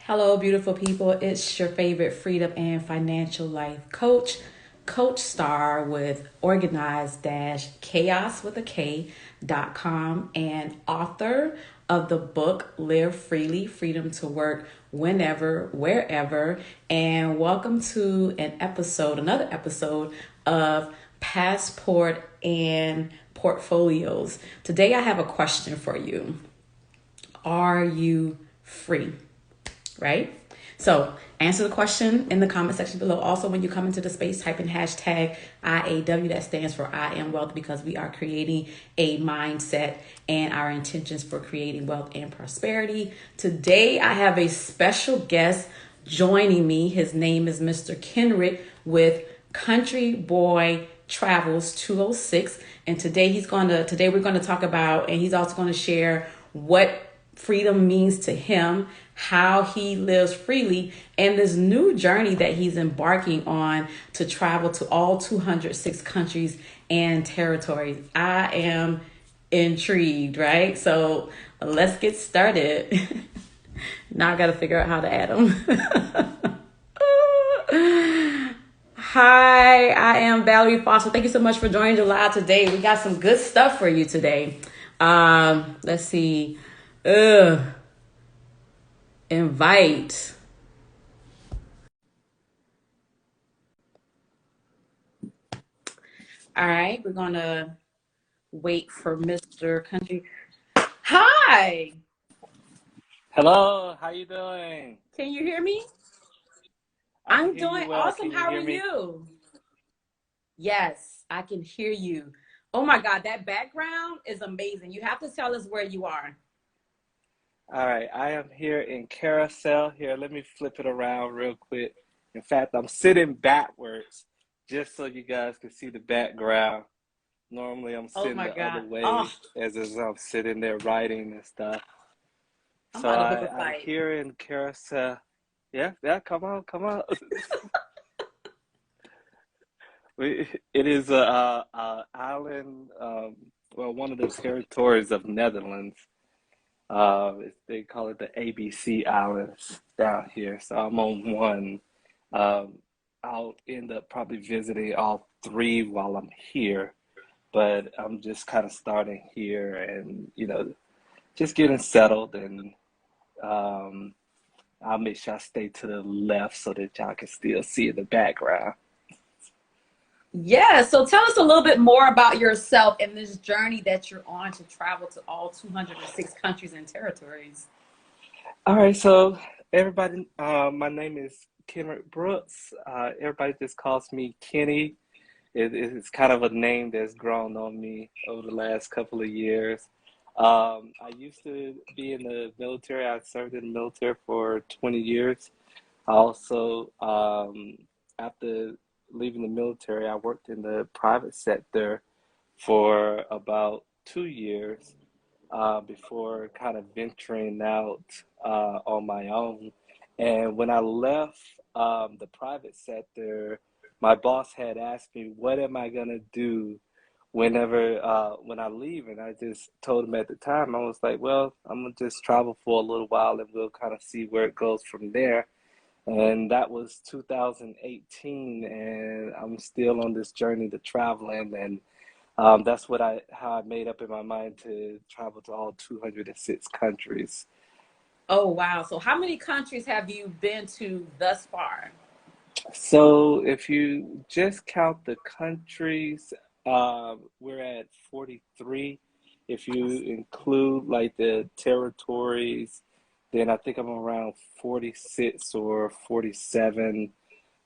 Hello, beautiful people. It's your favorite freedom and financial life coach, Coach Star with organized chaos with a K.com and author of the book Live Freely, Freedom to Work Whenever, Wherever. And welcome to another episode of Passport and Portfolios. Today I have a question for you. Are you free? Right? So answer the question in the comment section below. Also, when you come into the space, type in hashtag IAW. That stands for I am wealth, because we are creating a mindset and our intentions for creating wealth and prosperity. Today, I have a special guest joining me. His name is Mr. Kenric with Country Boy Travels 206. And today we're going to talk about, and he's also going to share what freedom means to him, how he lives freely, and this new journey that he's embarking on to travel to all 206 countries and territories. I am intrigued, right? So let's get started. Now I got to figure out how to add them. Hi, I am Valerie Foster. Thank you so much for joining the live today. We got some good stuff for you today. Let's see. Invite. All right, we're gonna wait for Mr. Country. Hi, Hello, how you doing? can you hear me? I can I'm hear you doing well. awesome. Can you How are hear me? you? Yes, I can hear you. Oh my God, that background is amazing. You have to tell us where you are. All right, I am here in Carousel. Here, let me flip it around real quick. In fact, I'm sitting backwards just so you guys can see the background. Normally, I'm Oh sitting my the other God. Oh, way as I'm sitting there writing and stuff. I'm So about to book a I'm flight. here in Carousel. Yeah, yeah, come on, come on. It is a island, well, one of the territories of Netherlands. They call it the ABC Islands down here. So I'm on one. Um, I'll end up probably visiting all three while I'm here, but I'm just kind of starting here and, just getting settled. And um, I'll make sure I stay to the left so that y'all can still see in the background. Yeah, so tell us a little bit more about yourself and this journey that you're on to travel to all 206 countries and territories. All right, so everybody, my name is Kenric Brooks. Everybody just calls me Kenny. It's kind of a name that's grown on me over the last couple of years. I used to be in the military. I served in the military for 20 years. I also, after leaving the military, I worked in the private sector for about 2 years before kind of venturing out on my own. And when I left the private sector, my boss had asked me, "What am I gonna do when I leave?" And I just told him at the time, I was like, "Well, I'm gonna just travel for a little while, and we'll kind of see where it goes from there." And that was 2018, and I'm still on this journey to traveling, and that's how I made up in my mind to travel to all 206 countries. Oh, wow. So how many countries have you been to thus far? So if you just count the countries, we're at 43. If you include like the territories, then I think I'm around 46 or 47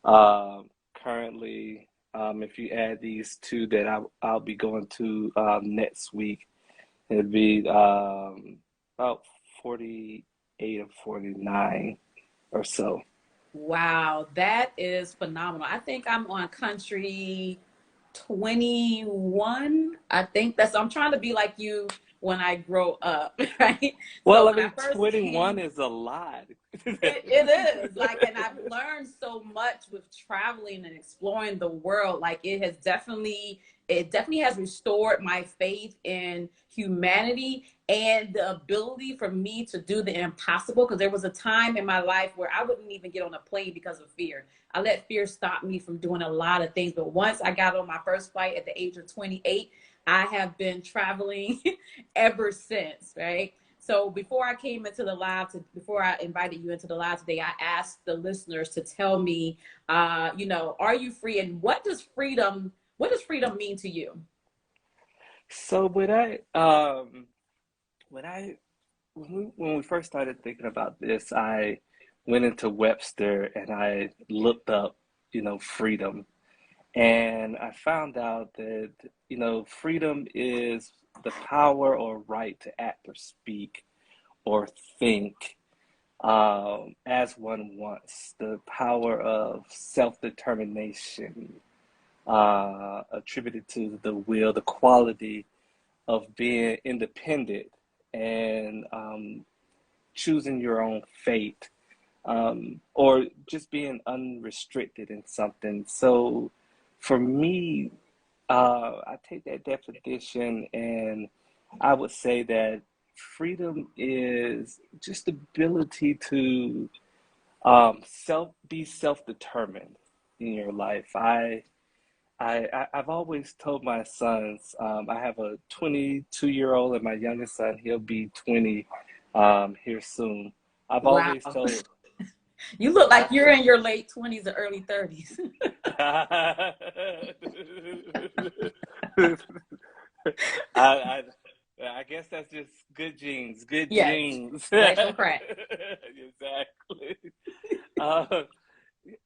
currently. If you add these two that I'll be going to next week, it'd be about 48 or 49 or so. Wow, that is phenomenal. I think I'm on country 21. I think I'm trying to be like you when I grow up, right? So Well, I when I mean, first 21 came, is a lot. it is like, and I've learned so much with traveling and exploring the world. Like it definitely has restored my faith in humanity and the ability for me to do the impossible. Because there was a time in my life where I wouldn't even get on a plane because of fear. I let fear stop me from doing a lot of things. But once I got on my first flight at the age of 28, I have been traveling ever since, right? So before I came into the live, before I invited you into the live today, I asked the listeners to tell me, are you free, and what does freedom mean to you? So when I when we first started thinking about this, I went into Webster and I looked up, freedom. And I found out that, freedom is the power or right to act or speak or think as one wants, the power of self-determination, attributed to the will, the quality of being independent and choosing your own fate, or just being unrestricted in something. So for me, I take that definition and I would say that freedom is just the ability to be self-determined in your life. I've always told my sons, I have a 22-year-old and my youngest son, he'll be 20 here soon. I've Wow. always told, You look like I've you're in your late 20s or early 30s. I, I I guess that's just good genes, good Yes, genes. that's your crack. Exactly.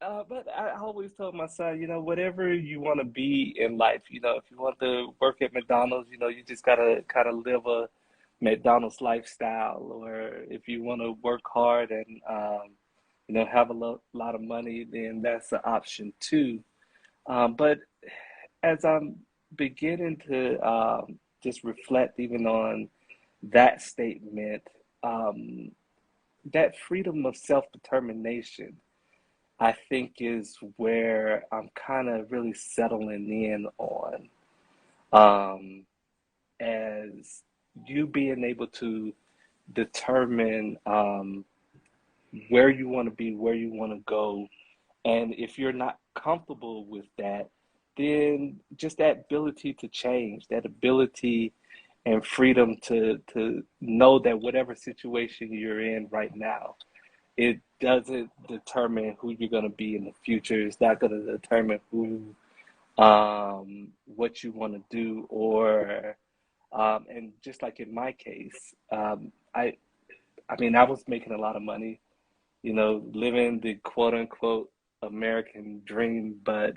Uh, but I always told my son, whatever you want to be in life, if you want to work at McDonald's, you just gotta kind of live a McDonald's lifestyle, or if you want to work hard and have a lot of money, then that's an option too. But as I'm beginning to just reflect even on that statement, um, that freedom of self-determination, I think is where I'm kind of really settling in on, um, as you being able to determine where you want to be, where you want to go. And if you're not comfortable with that, then just that ability to change, that ability and freedom to know that whatever situation you're in right now, it doesn't determine who you're going to be in the future. It's not going to determine what you want to do, or and just like in my case, I mean, I was making a lot of money, living the quote unquote American dream. But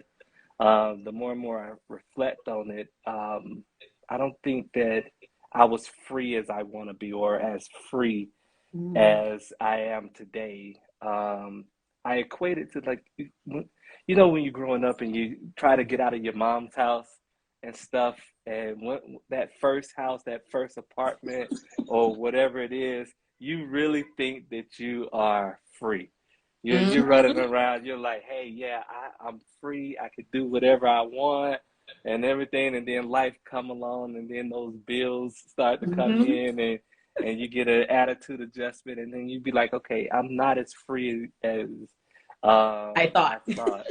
the more and more I reflect on it, I don't think that I was free as I want to be, or as free Mm. as I am today. I equate it to, like, when you're growing up and you try to get out of your mom's house and stuff, and that first house, that first apartment, or whatever it is, you really think that you are free. You're running Mhm. around. You're like, hey, yeah, I'm free. I could do whatever I want and everything. And then life come along, and then those bills start to come Mhm. in, and you get an attitude adjustment, and then you be like, okay, I'm not as free as I I thought. thought.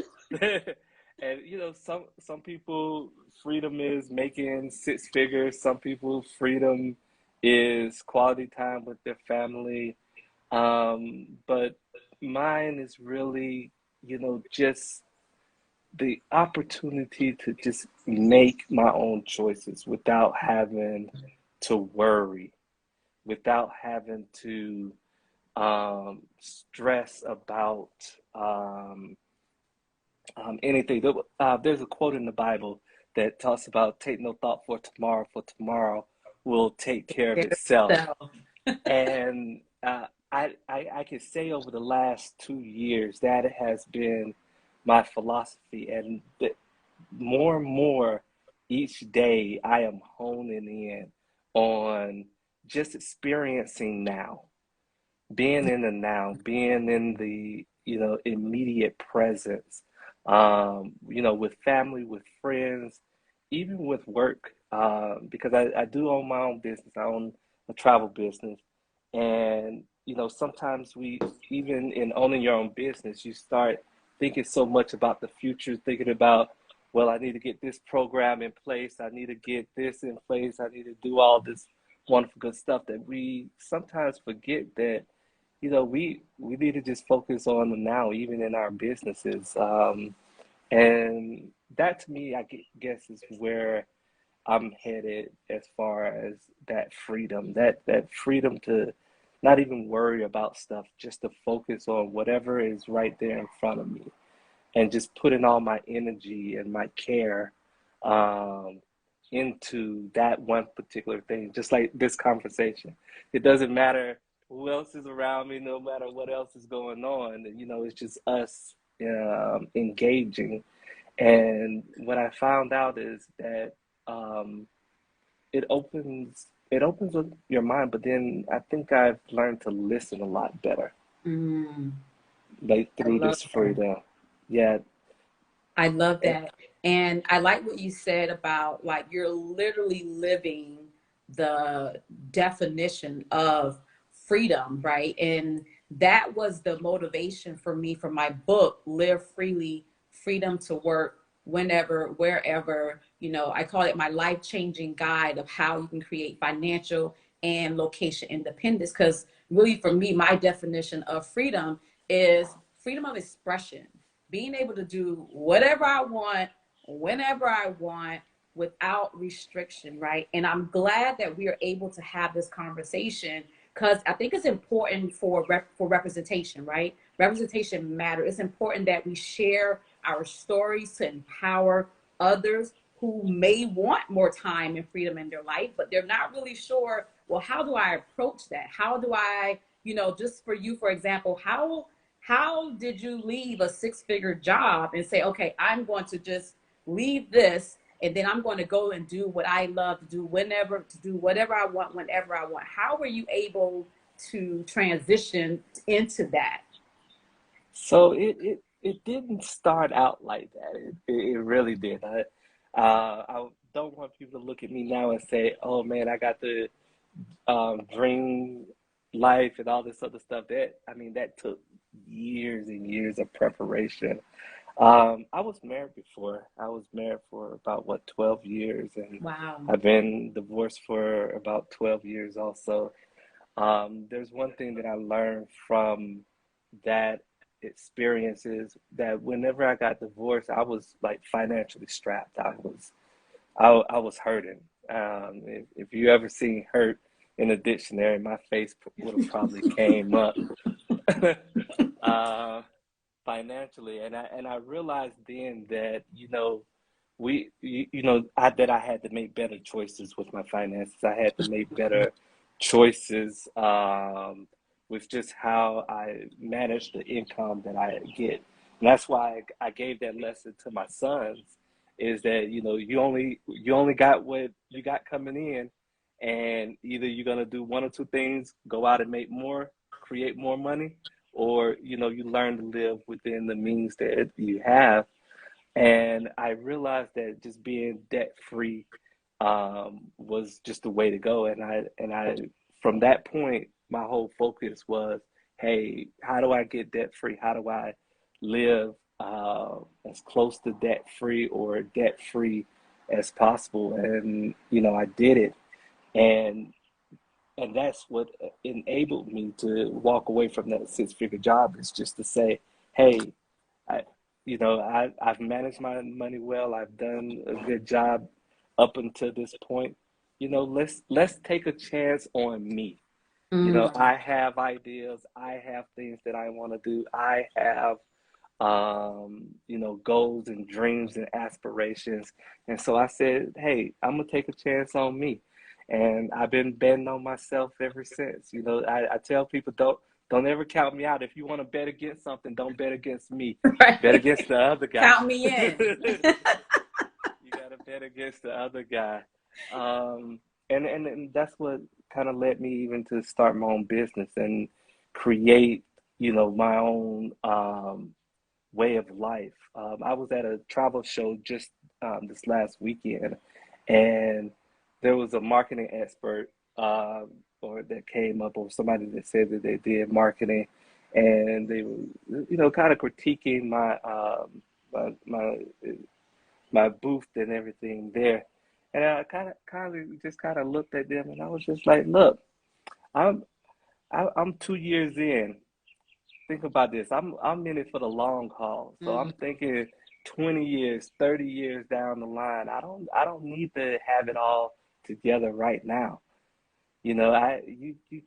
And some people, freedom is making six figures. Some people, freedom is quality time with their family. But mine is really, just the opportunity to just make my own choices without having to worry, without having to stress about um, anything. There's a quote in the Bible that talks about take no thought for tomorrow will take care of itself. So, And I can say over the last 2 years that it has been my philosophy, and more and more each day I am honing in on just experiencing now, being in the now, being in the, immediate presence, with family, with friends, even with work, because I do own my own business. I own a travel business. And, sometimes even in owning your own business, you start thinking so much about the future, thinking about, well, I need to get this program in place. I need to get this in place. I need to do all this wonderful good stuff that we sometimes forget that we need to just focus on the now, even in our businesses. And that to me, guess, is where I'm headed as far as that freedom to not even worry about stuff, just to focus on whatever is right there in front of me, and just putting all my energy and my care um, into that one particular thing, just like this conversation. It doesn't matter who else is around me, no matter what else is going on. It's just us engaging. And what I found out is that um, it opens up your mind, but then I think I've learned to listen a lot better, Mm, like I through love this that. freedom. Yeah. I love eh, that. And I like what you said about like you're literally living the definition of freedom, right? And that was the motivation for me for my book, Live Freely, Freedom to Work Whenever, Wherever. I call it my life changing guide of how you can create financial and location independence. Because really, for me, my definition of freedom is freedom of expression, being able to do whatever I want, whenever I want, without restriction, right? And I'm glad that we are able to have this conversation because I think it's important for representation, right? Representation matters. It's important that we share our stories to empower others who may want more time and freedom in their life, but they're not really sure, well, how do I approach that? How do I, just for you, for example, how did you leave a six-figure job and say, okay, I'm going to just leave this and then I'm going to go and do what I love to do whenever, to do whatever I want, whenever I want? How were you able to transition into that? So it didn't start out like that. It really did. I don't want people to look at me now and say, "Oh man, I got the dream life and all this other stuff." That took years and years of preparation. I was married before. I was married for about 12 years, and Wow. I've been divorced for about 12 years also. There's one thing that I learned from that experience is that whenever I got divorced, I was like financially strapped. I was hurting. If you ever seen hurt in a dictionary, my face would have probably came up. uh, Financially, and I realized then that that I had to make better choices with my finances. I had to make better choices with just how I manage the income that I get. And that's why I gave that lesson to my sons, is that you only got what you got coming in, and either you're gonna do one or two things: go out and make more, create more money, or you learn to live within the means that you have. And I realized that just being debt free was just the way to go. And I from that point, my whole focus was, hey, how do I get debt free? How do I live as close to debt free or debt free as possible? And I did it. And and that's what enabled me to walk away from that six-figure job, is just to say, hey, I, I've managed my money well. I've done a good job up until this point. Let's take a chance on me. Mm. I have ideas. I have things that I want to do. I have goals and dreams and aspirations. And so I said, hey, I'm gonna take a chance on me. And I've been betting on myself ever since. I tell people, don't ever count me out. If you want to bet against something, don't bet against me. Bet Right. against the other guy. Count me in. You gotta bet against the other guy. Um, and that's what kind of led me even to start my own business and create, my own way of life. I was at a travel show just this last weekend, and there was a marketing expert or that came up, or somebody that said that they did marketing, and they were, kind of critiquing my booth and everything there. And I kind of looked at them, and I was just like, look, I'm I'm 2 years in. Think about this. I'm in it for the long haul. So Mm. I'm thinking 20 years, 30 years down the line. I don't need to have it all together right now. You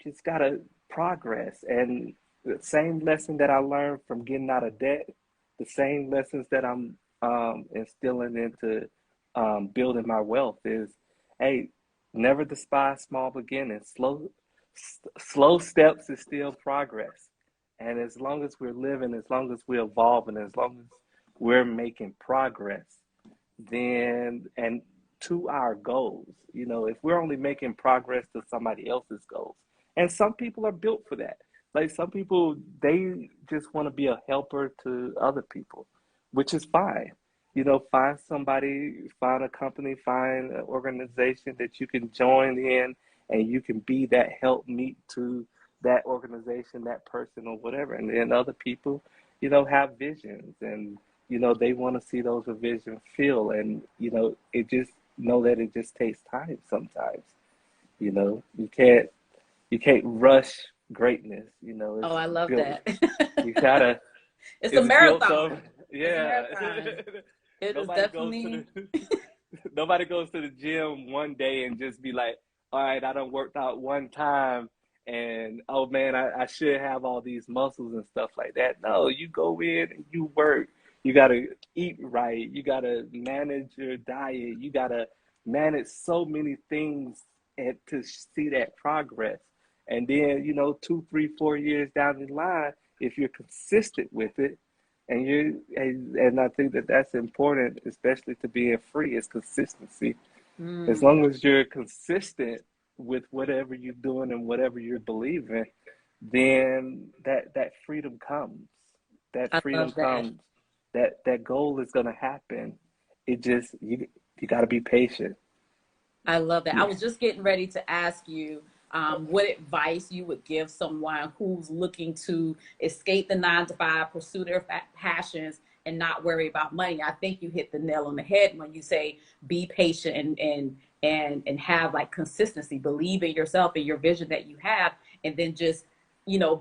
just gotta progress. And the same lesson that I learned from getting out of debt, the same lessons that I'm instilling into building my wealth is, hey, never despise small beginnings. Slow steps is still progress. And as long as we're living, as long as we're evolving, as long as we're making progress, then and to our goals. If we're only making progress to somebody else's goals, and some people are built for that. Like some people, they just want to be a helper to other people, which is fine. Find somebody, find a company, find an organization that you can join in, and you can be that help meet to that organization, that person, or whatever. And then other people, have visions, and they want to see those visions feel, and it just know that it just takes time sometimes. You can't rush greatness. Oh, It's I love built. that. You gotta. It's a It's built marathon. of, It's a yeah. marathon. It is Nobody goes to definitely. the nobody goes to the gym one day and just be like, all right, I done worked out one time, and oh man, I should have all these muscles and stuff like that. No, you go in and you work. You gotta eat right. You gotta manage your diet. You gotta manage so many things and to see that progress. And then, 2, 3, 4 years down the line, if you're consistent with it, and I think that that's important, especially to being free, is consistency. As Mm, long as you're consistent with whatever you're doing and whatever you're believing, then that freedom comes. That I freedom love that. comes. That goal is gonna happen. It just you got to be patient. I love that. I Yeah. was just getting ready to ask you what advice you would give someone who's looking to escape the 9 to 5, pursue their passions, and not worry about money. I think you hit the nail on the head when you say be patient and have like consistency, believe in yourself and your vision that you have, and then just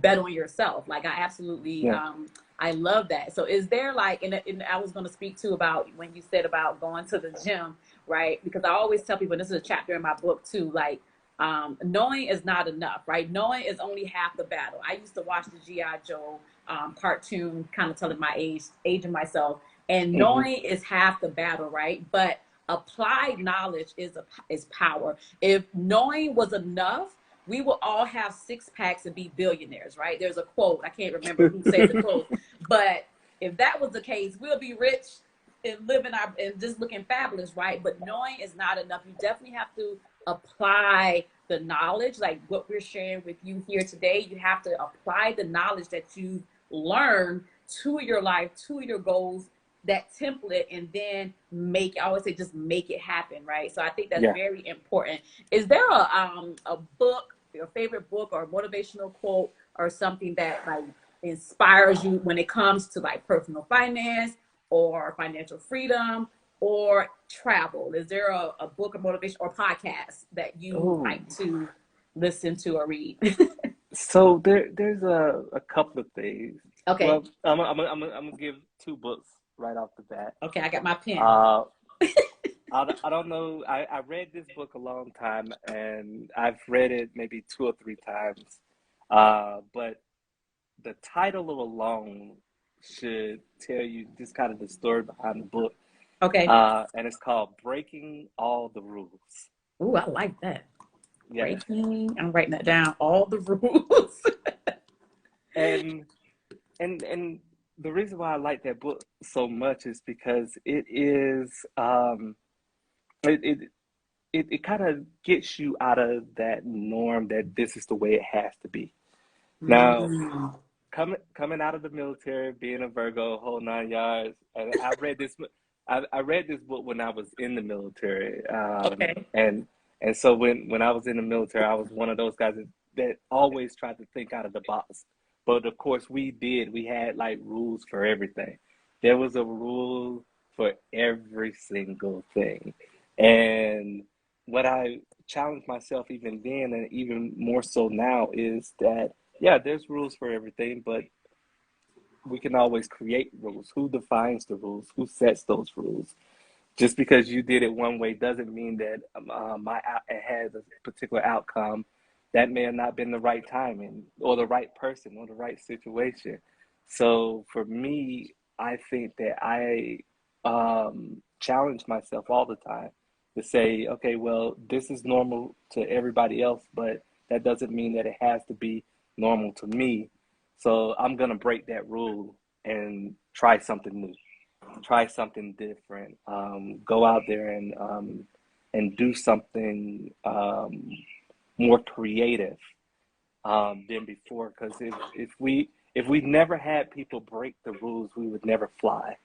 bet on yourself. Like I absolutely Yeah. I love that. So is there like, and I was going to speak too about when you said about going to the gym, right? Because I always tell people, and this is a chapter in my book too, like knowing is not enough, right? Knowing is only half the battle. I used to watch the G.I. Joe cartoon, kind of telling my aging myself, and Hmm. knowing is half the battle, right? But applied knowledge is power. If knowing was enough, we will all have 6 packs and be billionaires, right? There's a quote, I can't remember who said the quote, but if that was the case, we'll be rich and living our and just looking fabulous, right? But knowing is not enough. You definitely have to apply the knowledge, like what we're sharing with you here today. You have to apply the knowledge that you learn to your life, to your goals, that template, and then I always say just make it happen, right? So I think that's Yeah. very important. Is there a book, your favorite book or motivational quote or something that like inspires you when it comes to like personal finance or financial freedom or travel? Is there a book of motivation or podcast that you Oh, like to listen to or read? so there's a couple of things. Okay. Well, I'm gonna give two books right off the bat. Okay, I got my pen. Uh, I don't know. I read this book a long time, and I've read it maybe 2 or 3 times. But the title alone should tell you just kind of the story behind the book. Okay. And it's called Breaking All the Rules. Ooh, I like that. Yeah. Breaking. I'm writing that down. All the rules. And and the reason why I like that book so much is because it is it it kind of gets you out of that norm that this is the way it has to be. Now, Mm. coming out of the military, being a Virgo, whole 9 yards, and I read this book when I was in the military, Okay. and so when I was in the military, I was one of those guys that always tried to think out of the box. But of course, we did. We had like rules for everything. There was a rule for every single thing, and what I challenged myself even then, and even more so now, is that yeah, there's rules for everything, but we can always create rules. Who defines the rules? Who sets those rules? Just because you did it one way doesn't mean that it has a particular outcome. That may have not been the right timing or the right person or the right situation. So for me, I think that I challenge myself all the time to say, okay, well, this is normal to everybody else, but that doesn't mean that it has to be normal to me. So I'm gonna break that rule and try something new, try something different, go out there and do something more creative than before. Because if we never had people break the rules, we would never fly.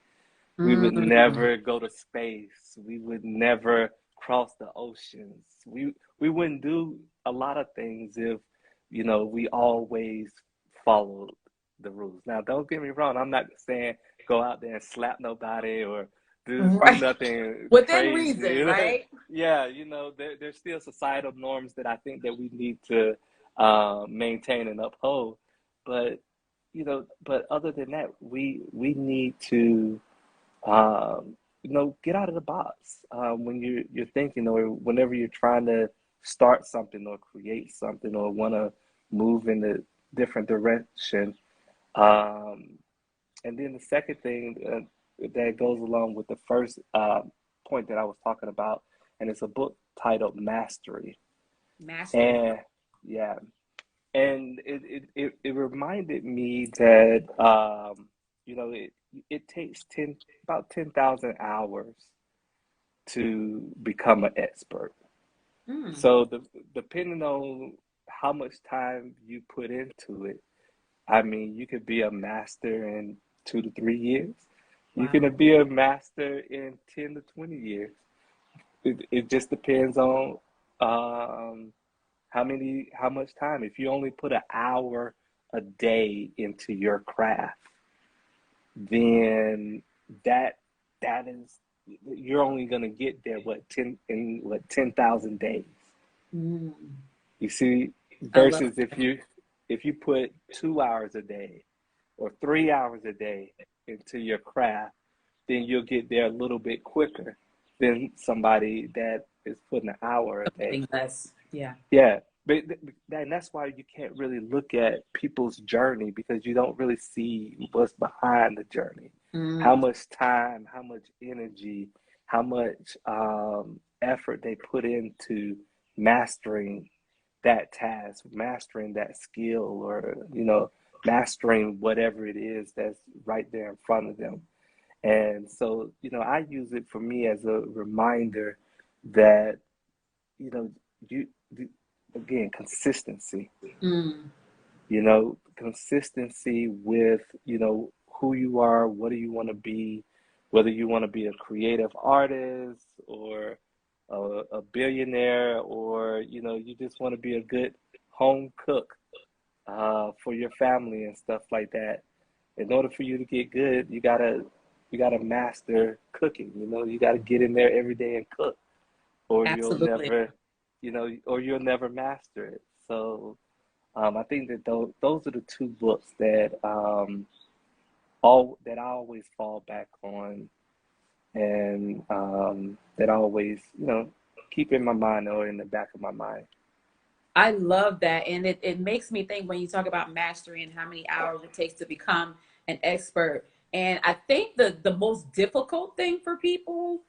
We would Mm. never go to space. We would never cross the oceans. We wouldn't do a lot of things if, we always followed the rules. Now, don't get me wrong. I'm not saying go out there and slap nobody or do Right. nothing Within reason, crazy. right? Yeah, there's still societal norms that I think that we need to maintain and uphold. But but other than that, we need to get out of the box when you're thinking, or whenever you're trying to start something or create something or want to move in a different direction. Um, and then the second thing that goes along with the first point that I was talking about, and it's a book titled Mastery. Mastery. And yeah, and it reminded me that it takes about 10,000 hours to become an expert. Mm. So depending on how much time you put into it, I mean, you could be a master in 2 to 3 years. You Wow. can be a master in 10 to 20 years. It just depends on um, how much time. If you only put an hour a day into your craft, then that that is you're only gonna get there what 10,000 days. Mm. You see, I love versus if you put 2 hours a day or 3 hours a day into your craft, then you'll get there a little bit quicker than somebody that is putting an hour a day. something less. Yeah. Yeah, but and that's why you can't really look at people's journey because you don't really see what's behind the journey. How Mm. much time, how much energy, how much effort they put into mastering that task, mastering that skill, or mastering whatever it is that's right there in front of them. And so, I use it for me as a reminder that you know, you again, consistency. Mm. Consistency with who you are, what do you want to be, whether you want to be a creative artist or a billionaire, or you just want to be a good home cook for your family and stuff like that. In order for you to get good, you gotta master cooking. You gotta get in there every day and cook or you'll Absolutely. never, or you'll never master it. So I think that those are the two books that all that I always fall back on, and that I always keep in my mind or in the back of my mind. I love that. And it makes me think when you talk about mastery and how many hours it takes to become an expert. And I think the most difficult thing for people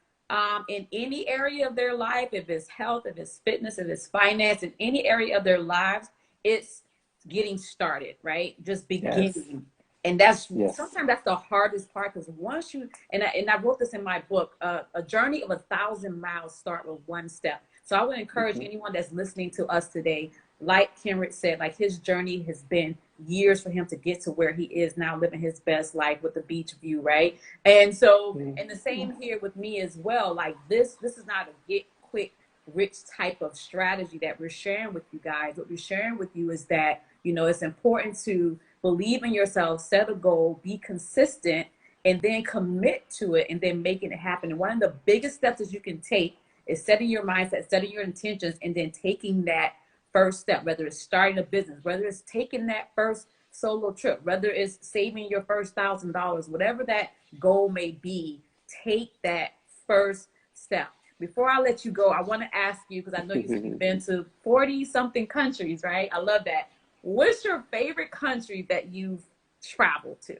in any area of their life, if it's health, if it's fitness, if it's finance, in any area of their lives, it's getting started, right? Just Yes, beginning. And that's yes, sometimes that's the hardest part because once you and I wrote this in my book, a journey of 1,000 miles start with one step. So I would encourage Hmm. anyone that's listening to us today, like Kenric said, like his journey has been years for him to get to where he is now, living his best life with the beach view, right? And so, and the same here with me as well. Like this is not a get quick rich type of strategy that we're sharing with you guys. What we're sharing with you is that, you know, it's important to believe in yourself, set a goal, be consistent, and then commit to it and then making it happen. And one of the biggest steps that you can take is setting your mindset, setting your intentions, and then taking that first step, whether it's starting a business, whether it's taking that first solo trip, whether it's saving your first $1,000, whatever that goal may be, take that first step. Before I let you go, I want to ask you, because I know you said you've been to 40 something countries, right? I love that. What's your favorite country that you've traveled to?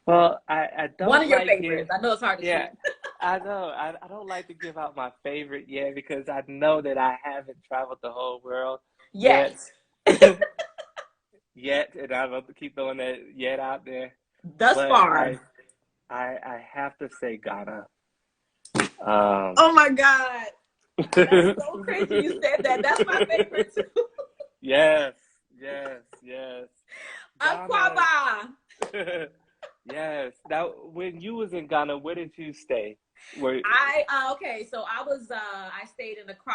Well, I One don't of your like give, favorites. I know it's hard to yeah, choose. I know. I don't like to give out my favorite yet because I know that I haven't traveled the whole world yet. Yes. Yet, and I love to keep throwing that yet out there. Thus But far. I have to say Ghana. Um, Oh my God. That's so crazy you said that. That's my favorite too. yes, yes, yes. Ghana. Aquaba. Yes. Now, when you was in Ghana, where did you stay? Where? Okay, so I stayed in Accra.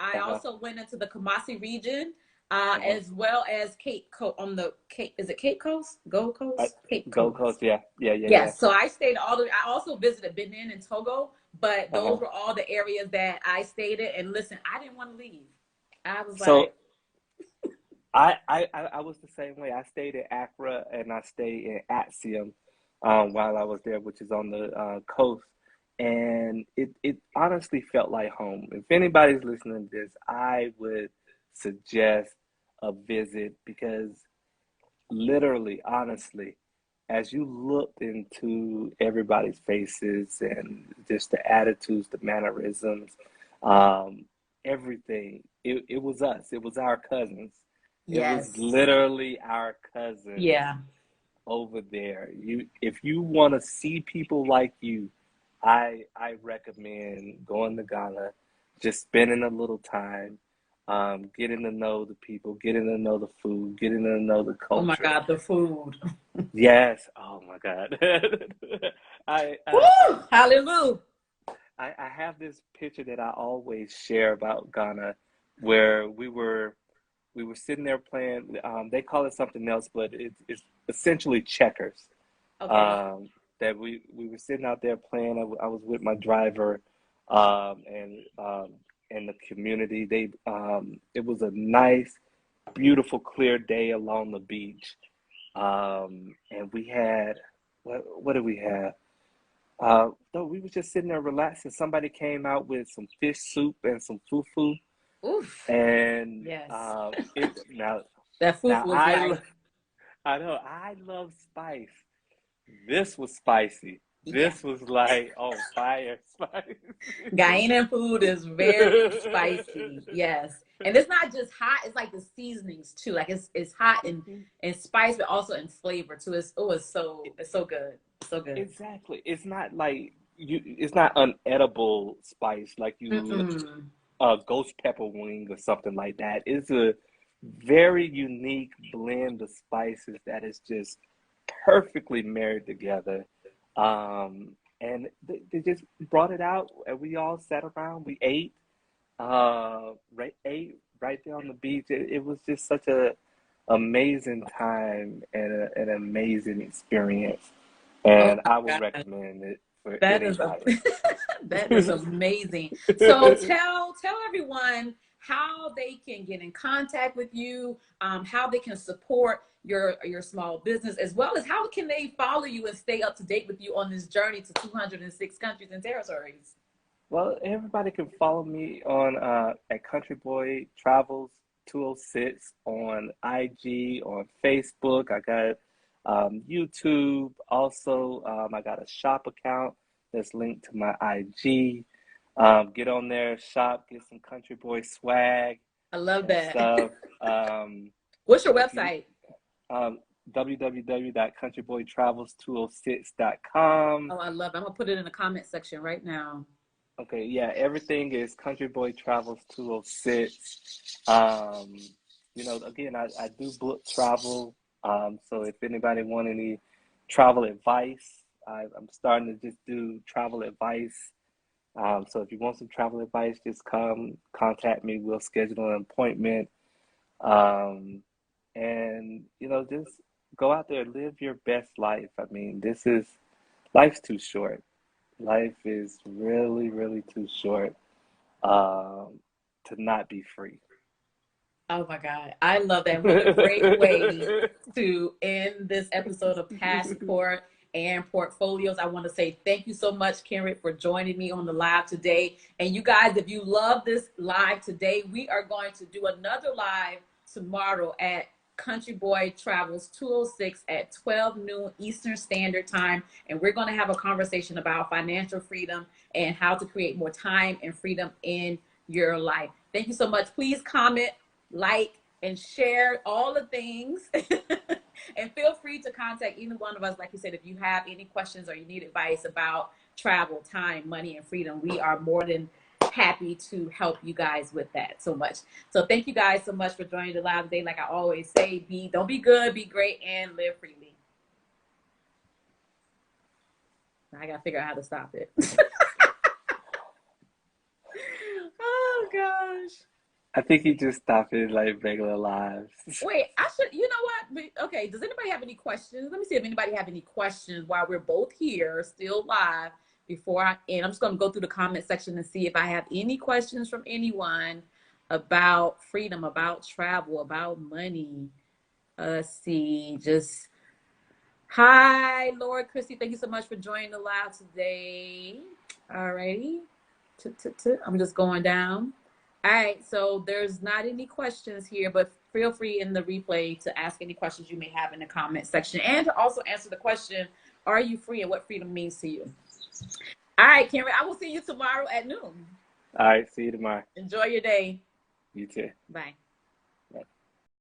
I Uh-huh. also went into the Kumasi region, Uh-huh. as well as Cape Coast on the Cape. Is it Cape Coast? Gold Uh, Coast? Cape Gold Coast. Coast. Yeah. Yeah. Yeah. Yeah. Yes. So I stayed all the. I also visited Benin and Togo, but those Uh-huh. were all the areas that I stayed in. And listen, I didn't want to leave. I was So like, I was the same way. I stayed in Accra and I stayed in Axiom while I was there, which is on the coast. And it honestly felt like home. If anybody's listening to this, I would suggest a visit because literally, honestly, as you looked into everybody's faces and just the attitudes, the mannerisms, um, everything, it was us. It was our cousins. It was yes, literally our cousins yeah. over there. If you want to see people like you, I recommend going to Ghana, just spending a little time, getting to know the people, getting to know the food, getting to know the Oh my culture. God, the food. Yes. Oh my God. I, uh, Woo! Hallelujah. I have this picture that I always share about Ghana, where we were sitting there playing. They call it something else, but it's essentially checkers. Okay. Um, that we were sitting out there playing. I was with my driver, and the community. It was a nice, beautiful, clear day along the beach. And we had what did we have? No, we was just sitting there relaxing. Somebody came out with some fish soup and some fufu, Oof. and Yes. it now That now fufu was nice. I know I love spice. This was spicy. Yeah. This was like on fire spice. Ghanaian food is very spicy. Yes. And it's not just hot, it's like the seasonings too. Like it's hot and spice, but also in flavor too. It's so good. So good. Exactly. It's not like you. It's not unedible spice like you would Mm-mm. a ghost pepper wing or something like that. It's a very unique blend of spices that is just perfectly married together. And they just brought it out, and we all sat around. We ate right there on the beach. It was just such a amazing time and an amazing experience. Oh And my I would God. recommend it for That is a anybody. that is amazing. So tell everyone how they can get in contact with you, how they can support your small business, as well as how can they follow you and stay up to date with you on this journey to 206 countries and territories. Well, everybody can follow me on at Country Boy Travels 206 on IG, on Facebook. I got YouTube. Also, I got a shop account that's linked to my IG. Get on there, shop, get some Country Boy swag I love and that. stuff. Um, What's your if you website? um, www.countryboytravels206.com. Oh, I love it. I'm gonna put it in the comment section right now. Okay, yeah, everything is Country Boy Travels 206. Again, I do book travel. So if anybody want any travel advice, I'm starting to just do travel advice. So if you want some travel advice, just come contact me. We'll schedule an appointment. Um, and just go out there, live your best life. I mean, life's too short. Life is really, really too short um, to not be free. Oh my God. I love that. What a great way to end this episode of Passport and Portfolios. I want to say thank you so much, Kenric, for joining me on the live today. And you guys, if you love this live today, we are going to do another live tomorrow at Country Boy Travels 206 at 12 noon Eastern Standard Time. And we're going to have a conversation about financial freedom and how to create more time and freedom in your life. Thank you so much. Please comment, like, and share all the things. And feel free to contact either one of us. Like you said, if you have any questions or you need advice about travel, time, money, and freedom, we are more than happy to help you guys with that so much. So thank you guys so much for joining the live today. Like I always say, don't be good, be great, and live freely. I gotta figure out how to stop it. Oh gosh. I think he just stopped it like regular lives. Wait, I should, you know what? Okay, does anybody have any questions? Let me see if anybody have any questions while we're both here, still live, before I end. I'm just going to go through the comment section and see if I have any questions from anyone about freedom, about travel, about money. Let's see, just, hi, Lord Christy. Thank you so much for joining the live today. All righty. I'm just going down. All right, so there's not any questions here, but feel free in the replay to ask any questions you may have in the comment section and to also answer the question, are you free and what freedom means to you? All right, Kenric, I will see you tomorrow at noon. All right, see you tomorrow. Enjoy your day. You too. Bye.